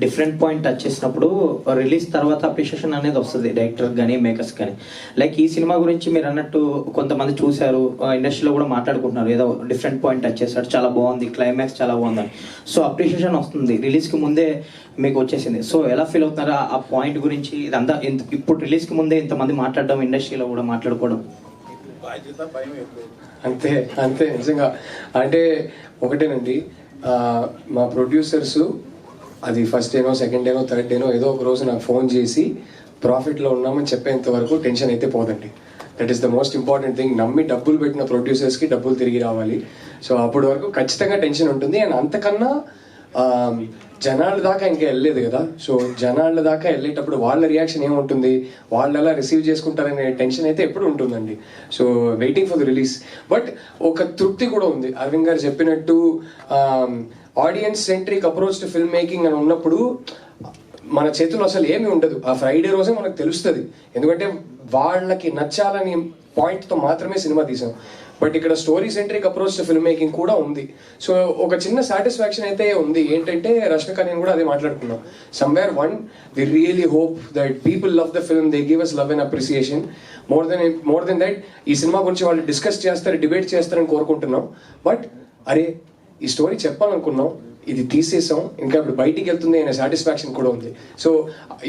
Different point touch చేసినప్పుడు release తర్వాత appreciation అనేది వస్తుంది డైరెక్టర్ కానీ మేకర్స్ కానీ. లైక్ ఈ సినిమా గురించి మీరు అన్నట్టు కొంతమంది చూశారు, ఇండస్ట్రీలో కూడా మాట్లాడుకుంటున్నారు, ఏదో డిఫరెంట్ పాయింట్ టచ్ చేశాడు, చాలా బాగుంది, క్లైమాక్స్ చాలా బాగుందని. సో అప్రిషియేషన్ వస్తుంది, రిలీజ్కి ముందే మీకు వచ్చేసింది. సో ఎలా ఫీల్ అవుతున్నారా ఆ పాయింట్ గురించి? ఇదంతా ఇప్పుడు రిలీజ్కి ముందే ఇంతమంది మాట్లాడడం, ఇండస్ట్రీలో కూడా మాట్లాడుకోవడం. అంతే అంతే నిజంగా. అంటే ఒకటేనండి, మా ప్రొడ్యూసర్స్ అది ఫస్ట్ డేనో, సెకండ్ డేనో, థర్డ్ డేనో ఏదో ఒక రోజు నాకు ఫోన్ చేసి ప్రాఫిట్లో ఉన్నామని చెప్పేంత వరకు టెన్షన్ అయితే పోదండి. That is the most important thing. నమ్మి డబ్బులు పెట్టిన ప్రొడ్యూసర్స్కి డబ్బులు తిరిగి రావాలి. సో అప్పటి వరకు ఖచ్చితంగా టెన్షన్ ఉంటుంది. అండ్ అంతకన్నా జనాల దాకా ఇంకా వెళ్ళలేదు కదా. సో జనాల దాకా వెళ్ళేటప్పుడు వాళ్ళ రియాక్షన్ ఏముంటుంది, వాళ్ళు ఎలా రిసీవ్ చేసుకుంటారనే టెన్షన్ అయితే ఎప్పుడు ఉంటుందండి. So waiting for the release. But ఒక తృప్తి కూడా ఉంది. అరవింద్ గారు చెప్పినట్టు audience centric approach to film making అని ఉన్నప్పుడు మన చేతుల్లో అసలు ఏమీ ఉండదు. ఆ ఫ్రైడే రోజే మనకు తెలుస్తుంది, ఎందుకంటే వాళ్ళకి నచ్చాలని పాయింట్తో మాత్రమే సినిమా తీసాం. బట్ ఇక్కడ story centric approach to film making కూడా ఉంది. సో ఒక చిన్న సాటిస్ఫాక్షన్ అయితే ఉంది. ఏంటంటే రష్మిక నేను కూడా అదే మాట్లాడుకున్నాం. Somewhere we really hope that people love the film, they give us love and appreciation. More than that ఈ సినిమా గురించి వాళ్ళు డిస్కస్ చేస్తారు, డిబేట్ చేస్తారని కోరుకుంటున్నాం. బట్ అరే ఈ స్టోరీ చెప్పాలనుకున్నాం, ఇది తీసేసాం, ఇంకా ఇప్పుడు బయటికి వెళ్తుంది అనే సాటిస్ఫాక్షన్ కూడా ఉంది. సో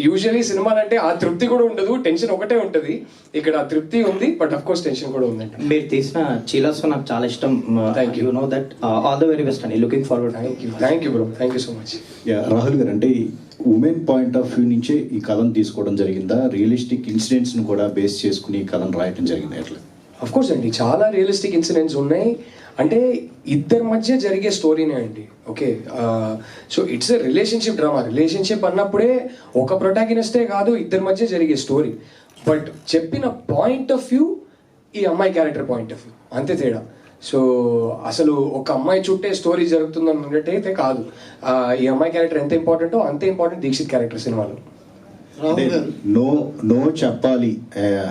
యూజువలీ సినిమాలు అంటే ఆ తృప్తి కూడా ఉండదు, టెన్షన్ ఒకటే ఉంటుంది. ఇక్కడ ఆ తృప్తి ఉంది, బట్ అఫ్ కోర్స్ టెన్షన్ కూడా ఉందండి. మీరు తీసిన చీలాస్ నాకు చాలా ఇష్టం. Thank you. Know that all the very best అండి. Looking forward. Thank you bro, thank you so much. Rahul garu, అంటే ఉమెన్ పాయింట్ ఆఫ్ వ్యూ నుంచే ఈ కథను తీసుకోవడం జరిగిందా? రియలిస్టిక్ ఇన్సిడెంట్స్ని కూడా బేస్ చేసుకుని ఈ కథను రాయటం జరిగింది ఎట్లా? అఫ్ కోర్స్ అండి, చాలా రియలిస్టిక్ ఇన్సిడెంట్స్ ఉన్నాయి. అంటే ఇద్దరి మధ్య జరిగే స్టోరీనే అండి. Okay, so it's a relationship drama. Relationship అన్నప్పుడే ఒక ప్రొటాగనిస్టే కాదు, ఇద్దరి మధ్య జరిగే స్టోరీ. బట్ చెప్పిన పాయింట్ ఆఫ్ వ్యూ ఈ అమ్మాయి క్యారెక్టర్ పాయింట్ ఆఫ్ వ్యూ, అంతే తేడా. సో అసలు ఒక అమ్మాయి చుట్టే స్టోరీ జరుగుతుంది అన్నట్టయితే కాదు. ఈ అమ్మాయి క్యారెక్టర్ ఎంత ఇంపార్టెంటో అంతే ఇంపార్టెంట్ దీక్షిత్ క్యారెక్టర్ సినిమాలో. నో చెప్పాలి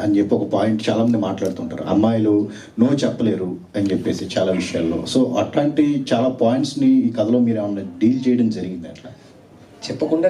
అని చెప్పి ఒక పాయింట్ చాలా మంది మాట్లాడుతుంటారు, అమ్మాయిలు నో చెప్పలేరు అని చెప్పేసి చాలా విషయాల్లో. సో అట్లాంటి చాలా పాయింట్స్ని ఈ కథలో మీరు ఏమన్నా డీల్ చేయడం జరిగింది అట్లా? చెప్పకుండా